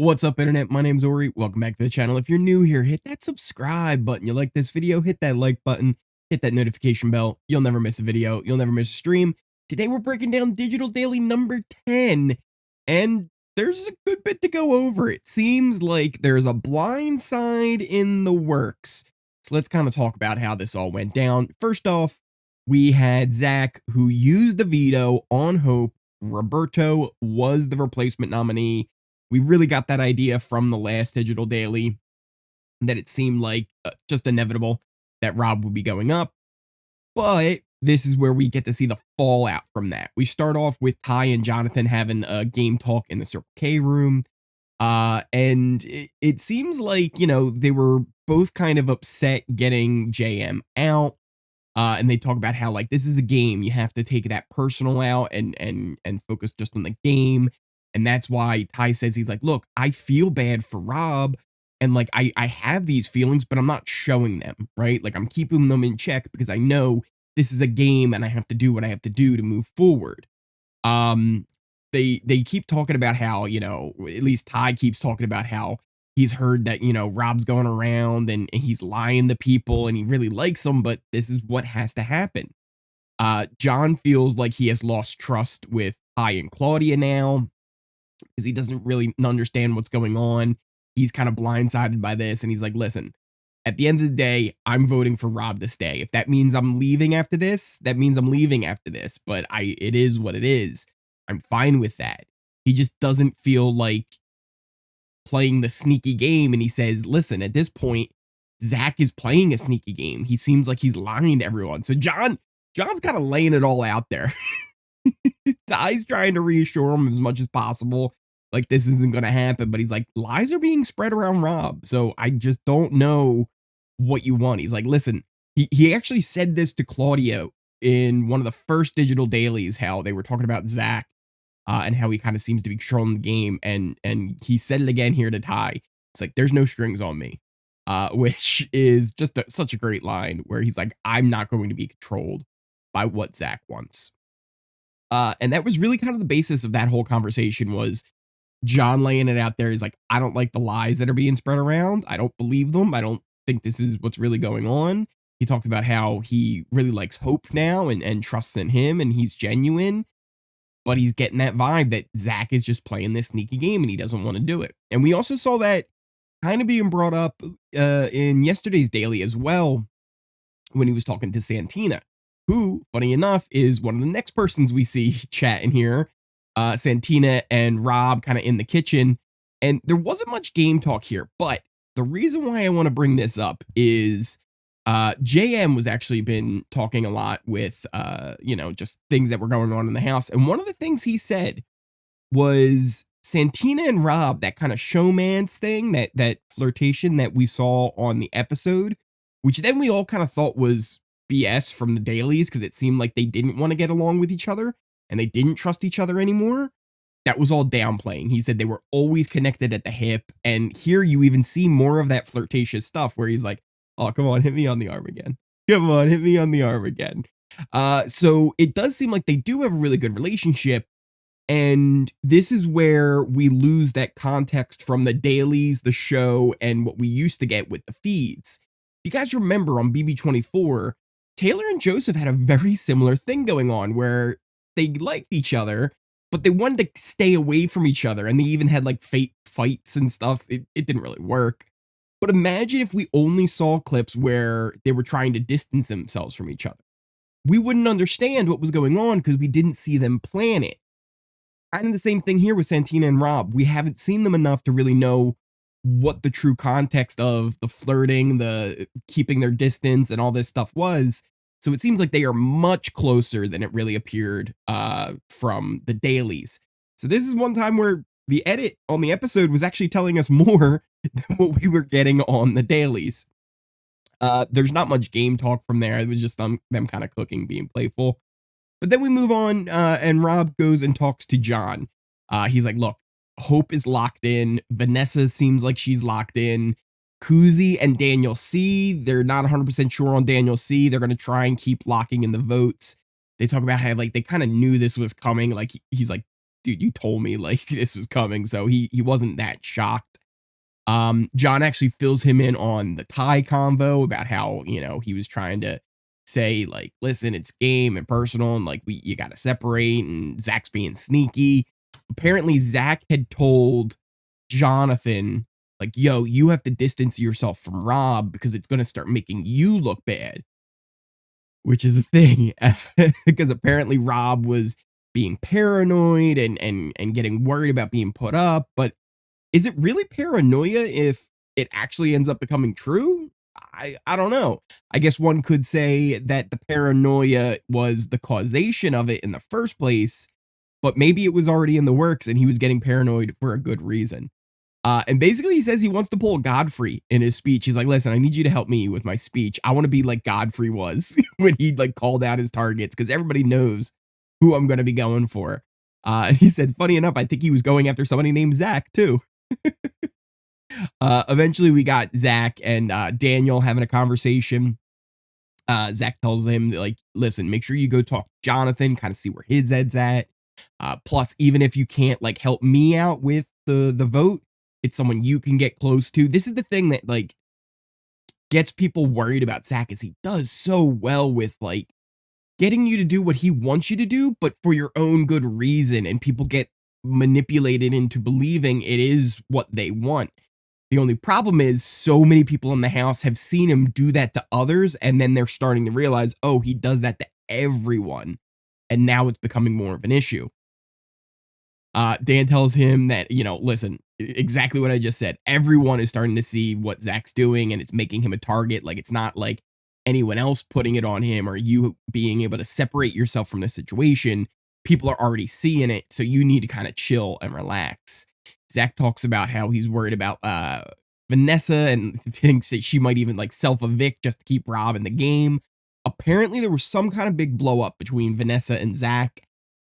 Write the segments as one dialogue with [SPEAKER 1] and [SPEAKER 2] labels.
[SPEAKER 1] What's up, internet? My name's Ori. Welcome back to the channel. If you're new here, hit that subscribe button. You like this video, hit that like button, hit that notification bell. You'll never miss a video. You'll never miss a stream. Today we're breaking down Digital Daily number 10, and there's a good bit to go over. It seems like there's a blind side in the works. So let's kind of talk about how this all went down. First off, we had Zach, who used the veto on Hope. Roberto was the replacement nominee. We really got that idea from the last Digital Daily, that it seemed like just inevitable that Rob would be going up. But this is where we get to see the fallout from that. We start off with Ty and Jonathan having a game talk in the Circle K room. And it seems like, you know, they were both kind of upset getting JM out. And they talk about how, like, this is a game. You have to take that personal out and focus just on the game. And that's why Ty says, he's like, look, I feel bad for Rob. And like, I have these feelings, but I'm not showing them, right? Like, I'm keeping them in check because I know this is a game and I have to do what I have to do to move forward. They keep talking about how, you know, at least Ty keeps talking about how he's heard that, you know, Rob's going around and he's lying to people and he really likes them, but this is what has to happen. John feels like he has lost trust with Ty and Claudia now, because he doesn't really understand what's going on. He's kind of blindsided by this, and he's like, listen, at the end of the day, I'm voting for Rob to stay. If that means I'm leaving after this, that means I'm leaving after this, but it is what it is. I'm fine with that. He just doesn't feel like playing the sneaky game, and he says, listen, at this point, Zach is playing a sneaky game. He seems like he's lying to everyone. So John's kind of laying it all out there. Ty's trying to reassure him as much as possible, like this isn't going to happen, but he's like, lies are being spread around Rob, so I just don't know what you want. He's like, listen, he actually said this to Claudia in one of the first Digital Dailies, how they were talking about Zach and how he kind of seems to be controlling the game, and he said it again here to Ty. It's like, there's no strings on me, which is just such a great line, where he's like, I'm not going to be controlled by what Zach wants. And that was really kind of the basis of that whole conversation, was John laying it out there. He's like, I don't like the lies that are being spread around. I don't believe them. I don't think this is what's really going on. He talked about how he really likes Hope now and trusts in him, and he's genuine, but he's getting that vibe that Zach is just playing this sneaky game and he doesn't want to do it. And we also saw that kind of being brought up in yesterday's daily as well, when he was talking to Santina, who, funny enough, is one of the next persons we see chatting here. Santina and Rob kind of in the kitchen, and there wasn't much game talk here, but the reason why I want to bring this up is JM was actually been talking a lot with, you know, just things that were going on in the house, and one of the things he said was Santina and Rob, that kind of showman's thing, that flirtation that we saw on the episode, which then we all kind of thought was BS from the dailies, because it seemed like they didn't want to get along with each other and they didn't trust each other anymore. That was all downplaying. He said they were always connected at the hip, and here you even see more of that flirtatious stuff where he's like, oh, come on, hit me on the arm again. Come on, hit me on the arm again. So it does seem like they do have a really good relationship, and this is where we lose that context from the dailies, the show, and what we used to get with the feeds. You guys remember on BB24, Taylor and Joseph had a very similar thing going on where they liked each other, but they wanted to stay away from each other, and they even had like fake fights and stuff. It didn't really work. But imagine if we only saw clips where they were trying to distance themselves from each other. We wouldn't understand what was going on because we didn't see them plan it. Kind of the same thing here with Santina and Rob. We haven't seen them enough to really know what the true context of the flirting, the keeping their distance, and all this stuff was. So it seems like they are much closer than it really appeared from the dailies. So this is one time where the edit on the episode was actually telling us more than what we were getting on the dailies. There's not much game talk from there. It was just them kind of cooking, being playful. But then we move on, and Rob goes and talks to John. He's like, look, Hope is locked in. Vanessa seems like she's locked in. Kuzi and Daniel C, they're not 100% sure on Daniel C. They're going to try and keep locking in the votes. They talk about how, like, they kind of knew this was coming. Like, he's like, dude, you told me like this was coming. So he wasn't that shocked. John actually fills him in on the tie convo about how, he was trying to say like, listen, it's game and personal and like you got to separate, and Zach's being sneaky. Apparently Zach had told Jonathan like, yo, you have to distance yourself from Rob because it's going to start making you look bad, which is a thing because apparently Rob was being paranoid and getting worried about being put up. But is it really paranoia if it actually ends up becoming true? I don't know. I guess one could say that the paranoia was the causation of it in the first place, but maybe it was already in the works and he was getting paranoid for a good reason. And basically he says he wants to pull Godfrey in his speech. He's like, listen, I need you to help me with my speech. I want to be like Godfrey was when he like called out his targets, because everybody knows who I'm going to be going for. He said, funny enough, I think he was going after somebody named Zach too. Eventually we got Zach and Daniel having a conversation. Zach tells him like, listen, make sure you go talk to Jonathan, kind of see where his head's at. Plus, even if you can't like help me out with the vote, it's someone you can get close to. This is the thing that like gets people worried about Zach, is he does so well with like getting you to do what he wants you to do, but for your own good reason. And people get manipulated into believing it is what they want. The only problem is so many people in the house have seen him do that to others, and then they're starting to realize, oh, he does that to everyone. And now it's becoming more of an issue. Dan tells him that, listen, exactly what I just said. Everyone is starting to see what Zach's doing, and it's making him a target. Like, it's not like anyone else putting it on him or you being able to separate yourself from the situation. People are already seeing it, so you need to kind of chill and relax. Zach talks about how he's worried about Vanessa and thinks that she might even like self-evict just to keep Rob in the game. Apparently, there was some kind of big blow up between Vanessa and Zach.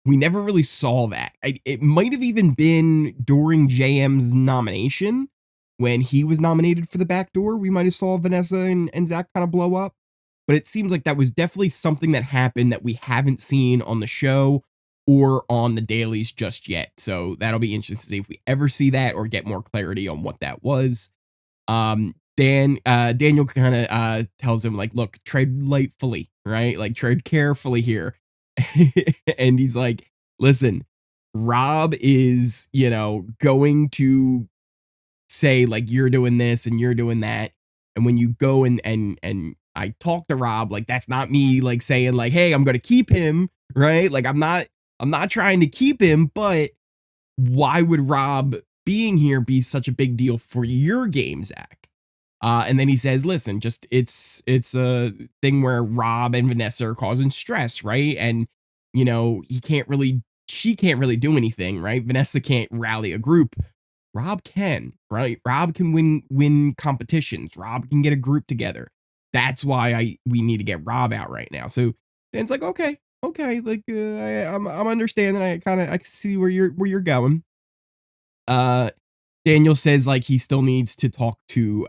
[SPEAKER 1] We never really saw that. It might have even been during JM's nomination when he was nominated for the backdoor. We might have saw Vanessa and Zach kind of blow up. But it seems like that was definitely something that happened that we haven't seen on the show or on the dailies just yet. So that'll be interesting to see if we ever see that or get more clarity on what that was. Daniel kind of tells him like, look, tread lightly, right? Like tread carefully here. And he's like, listen, Rob is, going to say like, you're doing this and you're doing that. And when you go and I talk to Rob, like, that's not me like saying like, hey, I'm going to keep him, right? Like, I'm not trying to keep him, but why would Rob being here be such a big deal for your game, Zach? And then he says, listen, just it's a thing where Rob and Vanessa are causing stress, right? And, she can't really do anything, right? Vanessa can't rally a group. Rob can, right? Rob can win competitions. Rob can get a group together. That's why we need to get Rob out right now. So Dan's like, okay, like I'm understanding. I can see where you're going. Daniel says like he still needs to talk to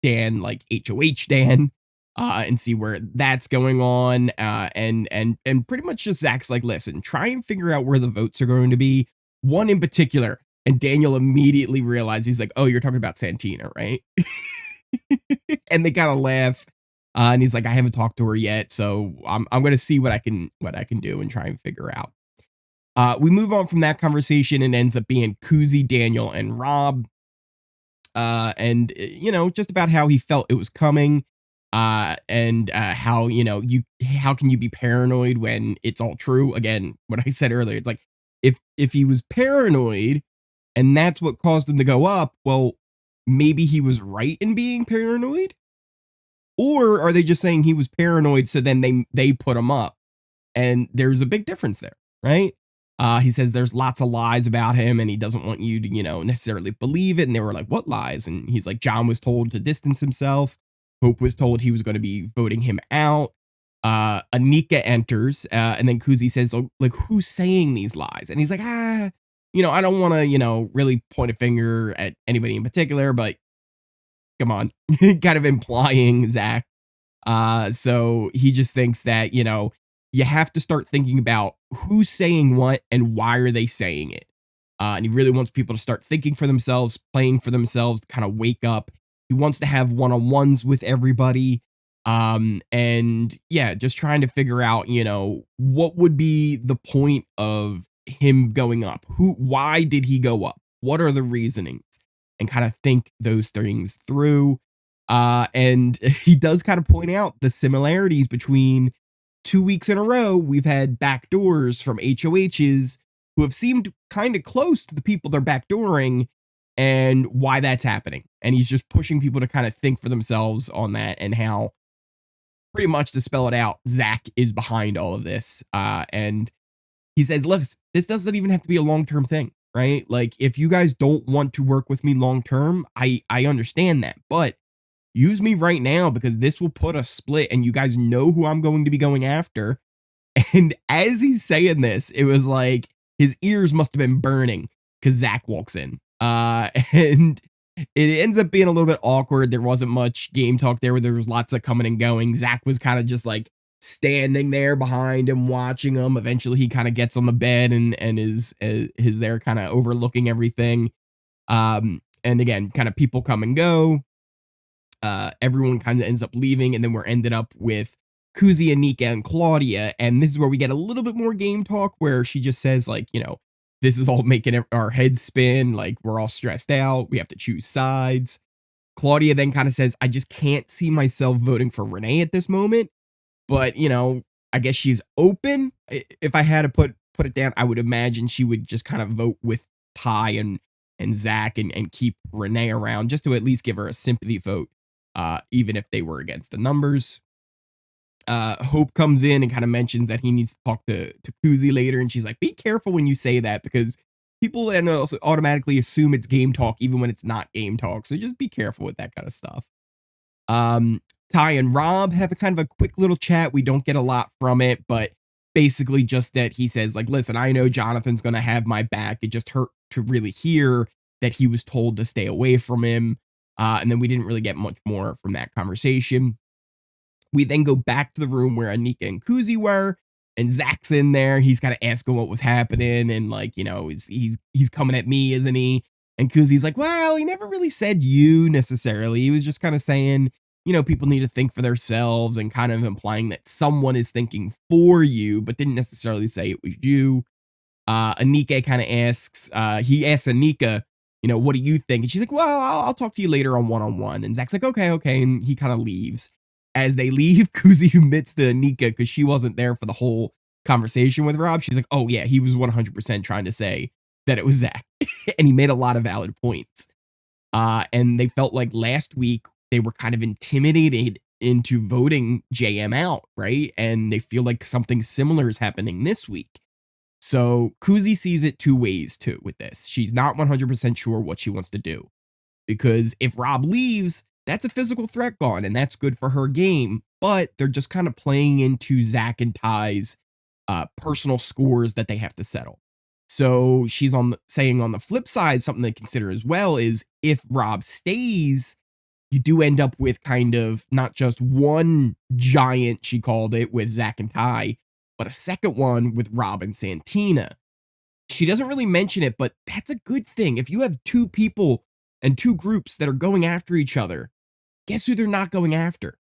[SPEAKER 1] Dan, like HOH Dan, and see where that's going on. And pretty much just Zach's like, listen, try and figure out where the votes are going to be. One in particular. And Daniel immediately realized, he's like, oh, you're talking about Santina, right? And they kind of laugh. And he's like, I haven't talked to her yet, so I'm going to see what I can do and try and figure out. We move on from that conversation and ends up being Kuzi, Daniel, and Rob. And just about how he felt it was coming. And how how can you be paranoid when it's all true? Again, what I said earlier, it's like if he was paranoid and that's what caused him to go up, well, maybe he was right in being paranoid. Or are they just saying he was paranoid, so then they put him up? And there's a big difference there, right? He says there's lots of lies about him and he doesn't want you to, necessarily believe it. And they were like, what lies? And he's like, John was told to distance himself. Hope was told he was going to be voting him out. Anika enters and then Kuzi says, oh, like, who's saying these lies? And he's like, I don't want to, really point a finger at anybody in particular, but come on, kind of implying Zach. So he just thinks that, you have to start thinking about who's saying what and why are they saying it. And he really wants people to start thinking for themselves, playing for themselves, kind of wake up. He wants to have one-on-ones with everybody. And yeah, just trying to figure out, what would be the point of him going up? Why did he go up? What are the reasonings? And kind of think those things through. And he does kind of point out the similarities between 2 weeks in a row. We've had backdoors from HOHs who have seemed kind of close to the people they're backdooring and why that's happening. And he's just pushing people to kind of think for themselves on that and how, pretty much to spell it out, Zach is behind all of this. And he says, look, this doesn't even have to be a long-term thing, right? Like, if you guys don't want to work with me long-term, I understand that. But use me right now because this will put a split and you guys know who I'm going to be going after. And as he's saying this, it was like his ears must have been burning because Zach walks in. And it ends up being a little bit awkward. There wasn't much game talk there where there was lots of coming and going. Zach was kind of just like standing there behind him, watching him. Eventually he kind of gets on the bed and is there kind of overlooking everything. And again, kind of people come and go. Everyone kind of ends up leaving, and then we're ended up with Kuzi, Anika, and Claudia. And this is where we get a little bit more game talk where she just says, like, this is all making our heads spin. Like, we're all stressed out. We have to choose sides. Claudia then kind of says, I just can't see myself voting for Renee at this moment. But, I guess she's open. If I had to put it down, I would imagine she would just kind of vote with Ty and Zach and keep Renee around just to at least give her a sympathy vote, even if they were against the numbers. Hope comes in and kind of mentions that he needs to talk to Kuzi later, and she's like, be careful when you say that because people then also automatically assume it's game talk even when it's not game talk, so just be careful with that kind of stuff. Ty and Rob have a kind of a quick little chat. We don't get a lot from it, but basically just that he says, like, listen, I know Jonathan's gonna have my back. It just hurt to really hear that he was told to stay away from him. And then we didn't really get much more from that conversation. We then go back to the room where Anika and Kuzi were, and Zach's in there. He's kind of asking what was happening, and like, he's coming at me, isn't he? And Kuzi's like, well, he never really said you necessarily. He was just kind of saying, people need to think for themselves and kind of implying that someone is thinking for you, but didn't necessarily say it was you. Anika kind of asks, he asks Anika, what do you think? And she's like, well, I'll talk to you later on one-on-one. And Zach's like, okay. And he kind of leaves. As they leave, Kuzi admits to Anika, because she wasn't there for the whole conversation with Rob. She's like, oh yeah, he was 100% trying to say that it was Zach. And he made a lot of valid points. And they felt like last week they were kind of intimidated into voting JM out, right? And they feel like something similar is happening this week. So Kuzi sees it two ways too with this. She's not 100% sure what she wants to do. Because if Rob leaves, that's a physical threat gone, and that's good for her game. But they're just kind of playing into Zach and Ty's personal scores that they have to settle. So she's saying on the flip side, something to consider as well is if Rob stays, you do end up with kind of not just one giant, she called it, with Zach and Ty, but a second one with Rob and Santina. She doesn't really mention it, but that's a good thing. If you have two people and two groups that are going after each other, guess who they're not going after?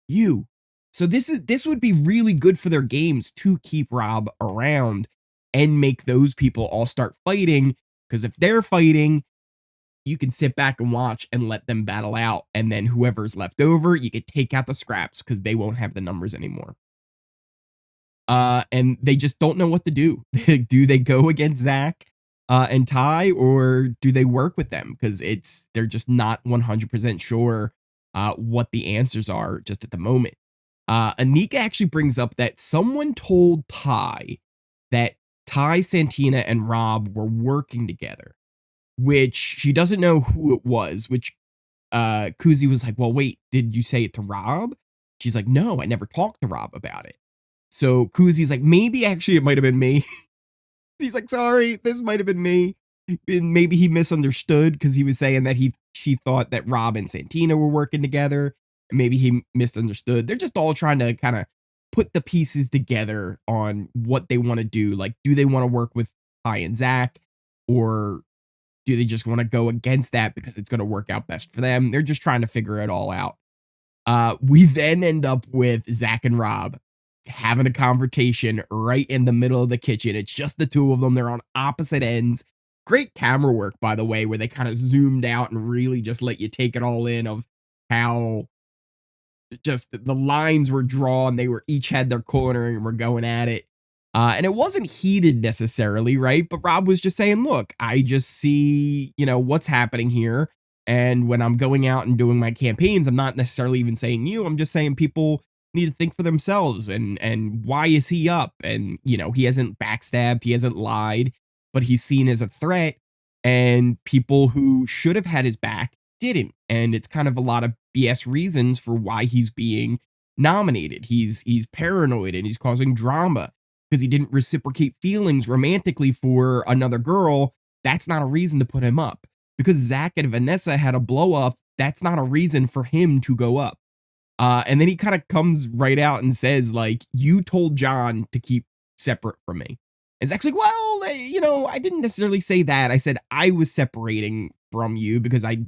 [SPEAKER 1] You. So this would be really good for their games to keep Rob around and make those people all start fighting, because if they're fighting, you can sit back and watch and let them battle out, and then whoever's left over, you could take out the scraps because they won't have the numbers anymore. And they just don't know what to do. Do they go against Zach and Ty, or do they work with them? Because they're just not 100% sure what the answers are just at the moment. Anika actually brings up that someone told Ty that Ty, Santina, and Rob were working together, which she doesn't know who it was, which Kuzi was like, well, wait, did you say it to Rob? She's like, no, I never talked to Rob about it. So Kuzi's like, maybe actually it might have been me. He's like, sorry, this might have been me. And maybe he misunderstood because he was saying that she thought that Rob and Santina were working together. And maybe he misunderstood. They're just all trying to kind of put the pieces together on what they want to do. Like, do they want to work with Ty and Zach, or do they just want to go against that because it's going to work out best for them? They're just trying to figure it all out. We then end up with Zach and Rob having a confrontation right in the middle of the kitchen. It's just the two of them. They're on opposite ends. Great camera work, by the way, where they kind of zoomed out and really just let you take it all in of how just the lines were drawn. They were each had their corner and were going at it. And it wasn't heated necessarily, right? But Rob was just saying, look, I just see, what's happening here. And when I'm going out and doing my campaigns, I'm not necessarily even saying you. I'm just saying people need to think for themselves. And why is he up? And, he hasn't backstabbed. He hasn't lied, but he's seen as a threat. And people who should have had his back didn't. And it's kind of a lot of BS reasons for why he's being nominated. He's paranoid and he's causing drama because he didn't reciprocate feelings romantically for another girl. That's not a reason to put him up. Because Zach and Vanessa had a blow up, that's not a reason for him to go up. And then he kind of comes right out and says, like, you told John to keep separate from me. And Zach's like, well, I didn't necessarily say that. I said I was separating from you because I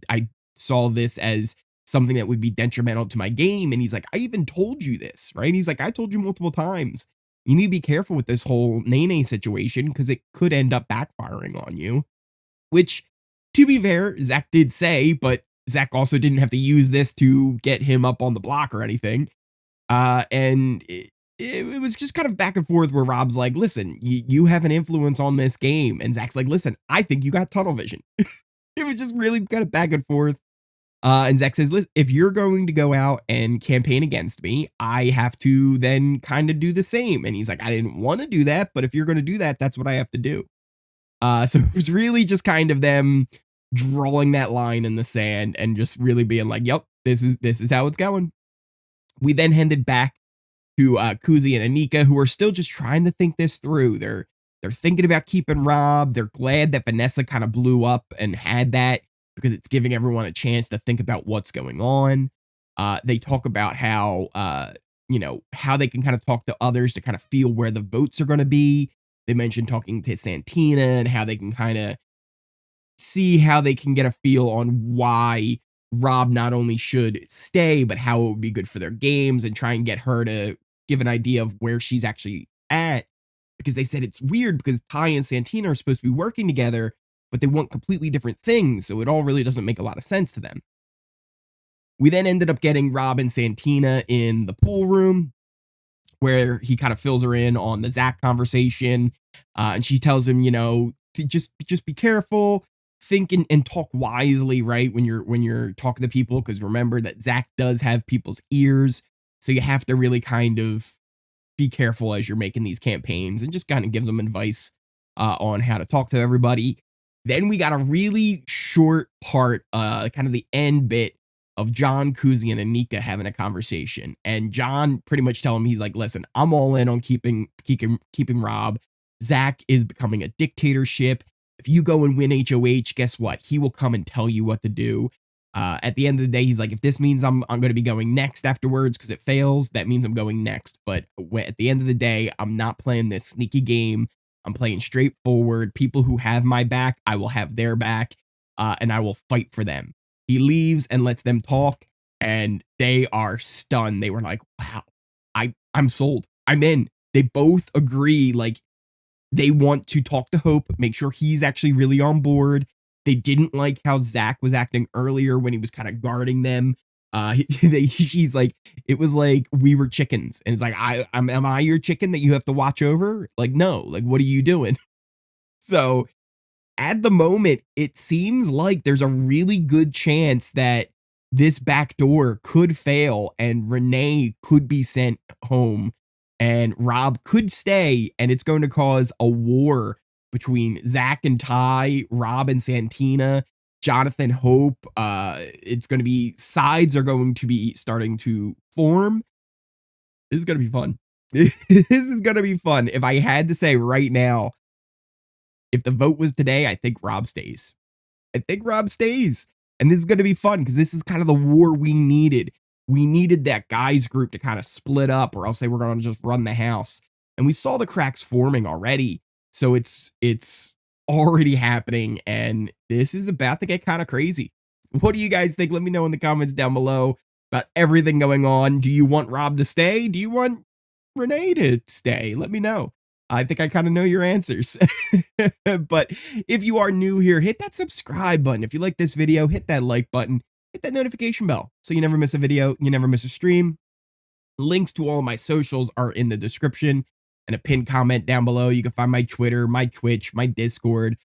[SPEAKER 1] saw this as something that would be detrimental to my game. And he's like, I even told you this, right? He's like, I told you multiple times. You need to be careful with this whole Nene situation because it could end up backfiring on you. Which, to be fair, Zach did say, but Zach also didn't have to use this to get him up on the block or anything. And it was just kind of back and forth where Rob's like, listen, you have an influence on this game. And Zach's like, listen, I think you got tunnel vision. It was just really kind of back and forth. And Zach says, listen, if you're going to go out and campaign against me, I have to then kind of do the same. And he's like, I didn't want to do that, but if you're going to do that, that's what I have to do. So it was really just kind of them drawing that line in the sand and just really being like, yep, this is how it's going. We then handed back to Kuzi and Anika, who are still just trying to think this through. They're thinking about keeping Rob. They're glad that Vanessa kind of blew up and had that because it's giving everyone a chance to think about what's going on. They talk about how, how they can kind of talk to others to kind of feel where the votes are going to be. They mentioned talking to Santina and how they can kind of see how they can get a feel on why Rob not only should stay, but how it would be good for their games and try and get her to give an idea of where she's actually at. Because they said it's weird because Ty and Santina are supposed to be working together, but they want completely different things. So it all really doesn't make a lot of sense to them. We then ended up getting Rob and Santina in the pool room, where he kind of fills her in on the Zach conversation. And she tells him, just be careful, think and talk wisely, right? When you're talking to people, because remember that Zach does have people's ears. So you have to really kind of be careful as you're making these campaigns, and just kind of gives them advice on how to talk to everybody. Then we got a really short part, kind of the end bit of John, Kuzi, and Anika having a conversation. And John pretty much telling him, he's like, listen, I'm all in on keeping Rob. Zach is becoming a dictatorship. If you go and win HOH, guess what? He will come and tell you what to do. At the end of the day, he's like, if this means I'm going to be going next afterwards because it fails, that means I'm going next. But at the end of the day, I'm not playing this sneaky game. I'm playing straightforward. People who have my back, I will have their back, and I will fight for them. He leaves and lets them talk, and they are stunned. They were like, wow, I'm sold. I'm in. They both agree, like, they want to talk to Hope, make sure he's actually really on board. They didn't like how Zach was acting earlier when he was kind of guarding them. She's like, it was like we were chickens. And it's like, am I your chicken that you have to watch over? Like, no, like, what are you doing? So at the moment, it seems like there's a really good chance that this backdoor could fail and Renee could be sent home and Rob could stay, and it's going to cause a war between Zach and Ty, Rob and Santina, Jonathan Hope. It's going to be, sides are going to be starting to form. This is going to be fun. This is going to be fun. If I had to say right now, if the vote was today, I think Rob stays. I think Rob stays. And this is going to be fun because this is kind of the war we needed. we needed that guys group to kind of split up or else they were going to just run the house. And we saw the cracks forming already. So it's already happening and this is about to get kind of crazy. What do you guys think? Let me know in the comments down below about everything going on. Do you want Rob to stay? Do you want Renee to stay? Let me know. I think I kind of know your answers. But if you are new here, hit that subscribe button. If you like this video, hit that like button, hit that notification bell so you never miss a video, you never miss a stream. Links to all of my socials are in the description and a pinned comment down below. You can find my Twitter, my Twitch, my Discord,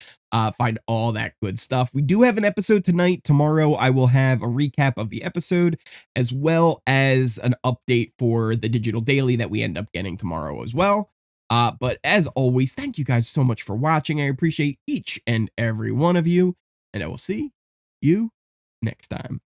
[SPEAKER 1] find all that good stuff. We do have an episode tonight. Tomorrow I will have a recap of the episode as well as an update for the digital daily that we end up getting tomorrow as well. But as always, thank you guys so much for watching. I appreciate each and every one of you, and I will see you next time.